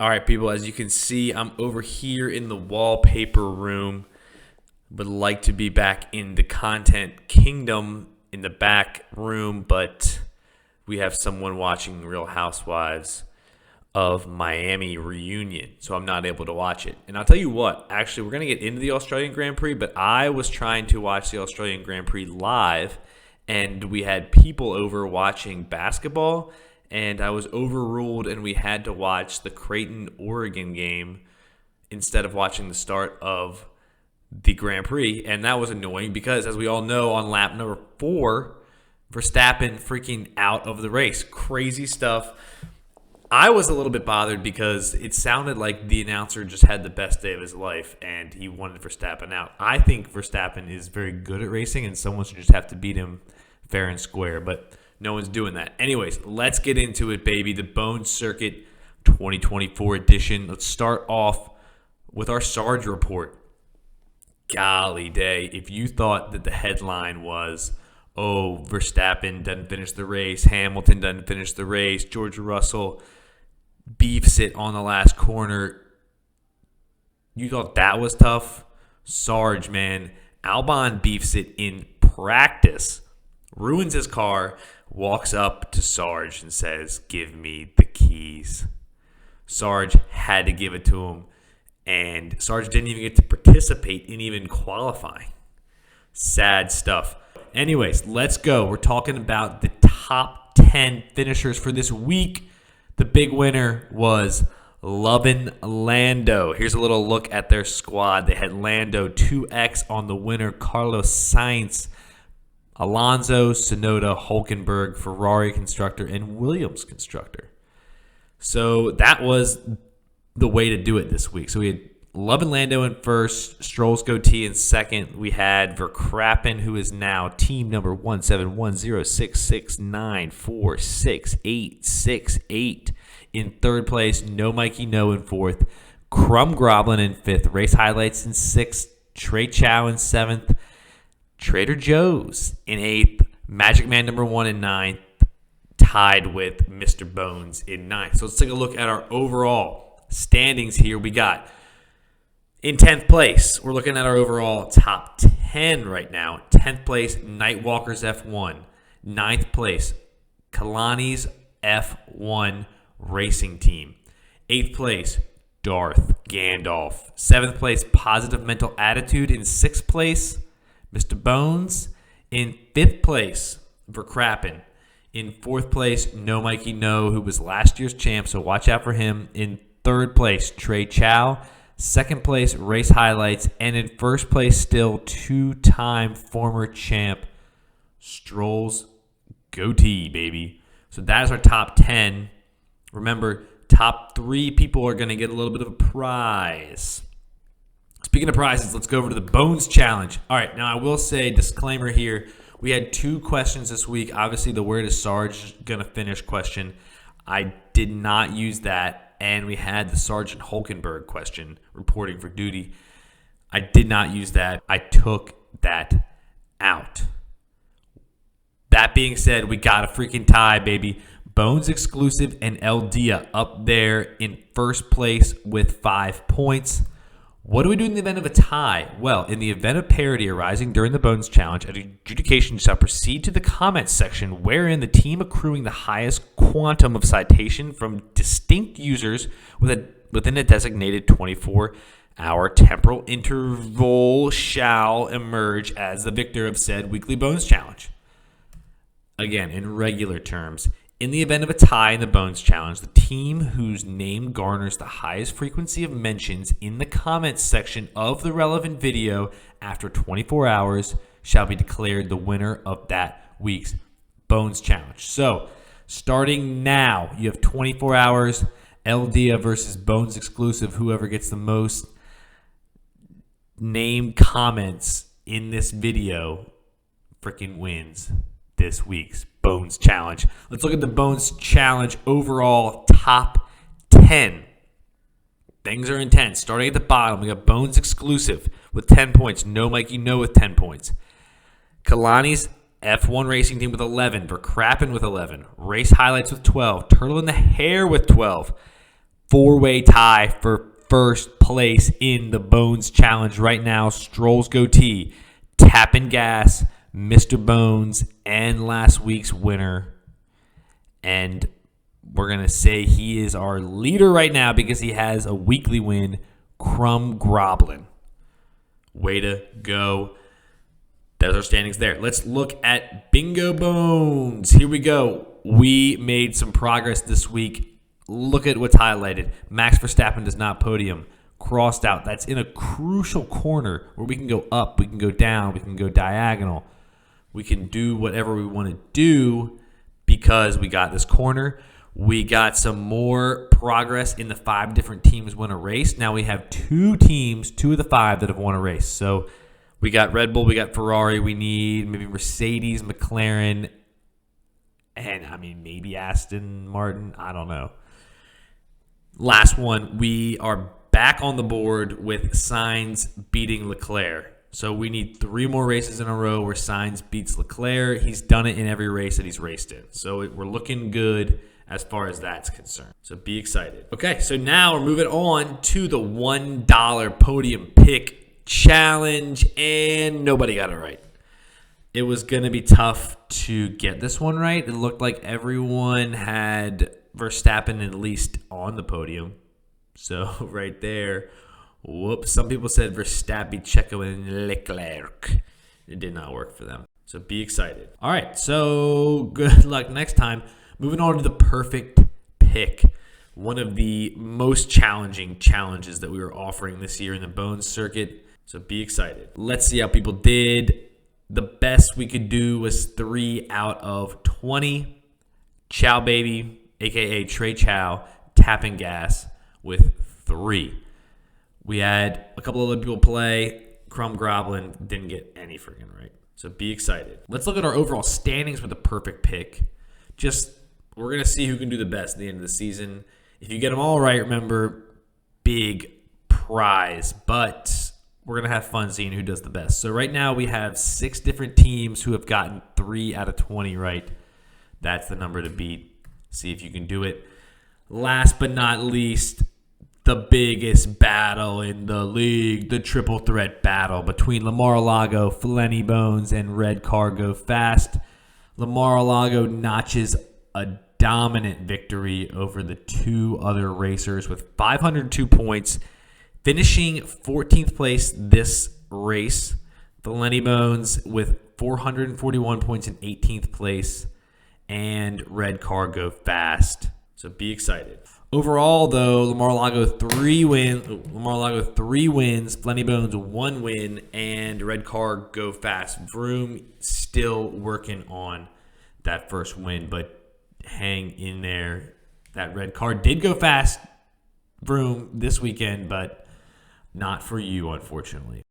All right, people, as you can see, I'm over here in the wallpaper room. Would like to be back in the content kingdom in the back room, but we have someone watching Real Housewives of Miami reunion, so I'm not able to watch it. And I'll tell you what, actually, we're going to get into the Australian Grand Prix, but I was trying to watch the Australian Grand Prix live, and we had people over watching basketball, and I was overruled, and we had to watch the Creighton-Oregon game instead of watching the start of the Grand Prix, and that was annoying because, as we all know, on lap number 4, Verstappen freaking out of the race. Crazy stuff. I was a little bit bothered because it sounded like the announcer just had the best day of his life and he wanted Verstappen out. I think Verstappen is very good at racing and someone should just have to beat him fair and square, but no one's doing that. Anyways, let's get into it, baby. The Bone Circuit 2024 edition. Let's start off with our Sarge report. Golly day. If you thought that the headline was, oh, Verstappen doesn't finish the race, Hamilton doesn't finish the race, George Russell beefs it on the last corner, you thought that was tough? Sarge, man. Albon beefs it in practice, ruins his car, walks up to Sarge and says, give me the keys. Sarge had to give it to him, and Sarge didn't even get to participate in even qualifying. Sad stuff. Anyways, let's go. We're talking about the top 10 finishers for this week. The big winner was Lovin' Lando. Here's a little look at their squad. They had Lando, 2X on the winner, Carlos Sainz, Alonso, Tsunoda, Hulkenberg, Ferrari constructor, and Williams constructor. So that was the way to do it this week. So we had Lovin' Lando in first, Stroll's goatee in second. We had Verstappen, who is now team number 1710669468868 in third place. No Mikey No in fourth. Crum Groblin in fifth. Race highlights in sixth. Trey Chow in seventh. Trader Joe's in eighth. Magic Man number 1 in ninth. Tied with Mr. Bones in ninth. So let's take a look at our overall standings here. We got in 10th place, we're looking at our overall top 10 right now. 10th place, Nightwalkers F1. 9th place, Kalani's F1 Racing Team. 8th place, Darth Gandalf. 7th place, Positive Mental Attitude. In 6th place, Mr. Bones. In 5th place, Verstappen. In 4th place, No Mikey No, who was last year's champ, so watch out for him. In 3rd place, Trey Chow. 2nd place, Race Highlights. And in 1st place, still two-time former champ, Stroll's goatee, baby. So that is our top 10. Remember, top 3 people are going to get a little bit of a prize. Speaking of prizes, let's go over to the Bones Challenge. All right, now I will say, disclaimer here, we had 2 questions this week. Obviously, the where is Sarge going to finish question. I did not use that. And we had the Sergeant Hulkenberg question, reporting for duty. I did not use that. I took that out. That being said, we got a freaking tie, baby. Bones Exclusive and El Dia up there in first place with 5 points. What do we do in the event of a tie? Well, in the event of parity arising during the Bones Challenge, adjudication shall proceed to the comments section, wherein the team accruing the highest quantum of citation from distinct users within a designated 24-hour temporal interval shall emerge as the victor of said weekly Bones Challenge. Again, in regular terms, in the event of a tie in the Bones Challenge, the team whose name garners the highest frequency of mentions in the comments section of the relevant video after 24 hours shall be declared the winner of that week's Bones Challenge. So, starting now, you have 24 hours, El Dia versus Bones Exclusive. Whoever gets the most name comments in this video freaking wins this week's Bones Challenge. Let's look at the Bones Challenge overall top 10. Things are intense. Starting at the bottom, we got Bones Exclusive with 10 points. No Mikey No with 10 points. Kalani's F1 Racing Team with 11. Verstappen with 11. Race Highlights with 12. Turtle in the Hair with 12. four-way tie for first place in the Bones Challenge right now. Stroll's Goatee, Tappin' Gas, Mr. Bones, and last week's winner. And we're going to say he is our leader right now because he has a weekly win, Crumb Groblin. Way to go. There's our standings there. Let's look at Bingo Bones. Here we go. We made some progress this week. Look at what's highlighted. Max Verstappen does not podium. Crossed out. That's in a crucial corner where we can go up, we can go down, we can go diagonal. We can do whatever we want to do because we got this corner. We got some more progress in the 5 different teams win a race. Now we have 2 teams, 2 of the 5 that have won a race. So we got Red Bull, we got Ferrari, we need maybe Mercedes, McLaren, and maybe Aston Martin. I don't know. Last one, we are back on the board with Sainz beating Leclerc. So we need 3 more races in a row where Sainz beats Leclerc. He's done it in every race that he's raced in. So we're looking good as far as that's concerned. So be excited. Okay, so now we're moving on to the $1 Podium Pick Challenge, and nobody got it right. It was going to be tough to get this one right. It looked like everyone had Verstappen at least on the podium. So right there, whoops. Some people said Verstappen, Checo, and Leclerc. It did not work for them. So be excited. All right, so good luck next time. Moving on to the perfect pick. One of the most challenging challenges that we were offering this year in the Bones circuit. So be excited. Let's see how people did. The best we could do was 3 out of 20. Chow Baby, a.k.a. Trey Chow, Tapping Gas with 3. We had a couple other people play. Crumb Groblin didn't get any freaking right. So be excited. Let's look at our overall standings with a perfect pick. We're going to see who can do the best at the end of the season. If you get them all right, remember, big prize. But we're going to have fun seeing who does the best. So right now we have 6 different teams who have gotten 3 out of 20 right. That's the number to beat. See if you can do it. Last but not least, the biggest battle in the league, the triple threat battle between Lamar-a-Lago, Flenny Bones, and Red Car Go Fast. Lamar-a-Lago notches a dominant victory over the 2 other racers with 502 points, finishing 14th place this race. Flenny Bones with 441 points in 18th place, and Red Car Go Fast. So be excited. Overall, though, Lamar-a-Lago 3 wins, Flenny Bones 1 win, and Red Car Go Fast. Vroom still working on that first win, but hang in there. That red car did go fast, Vroom, this weekend, but not for you, unfortunately.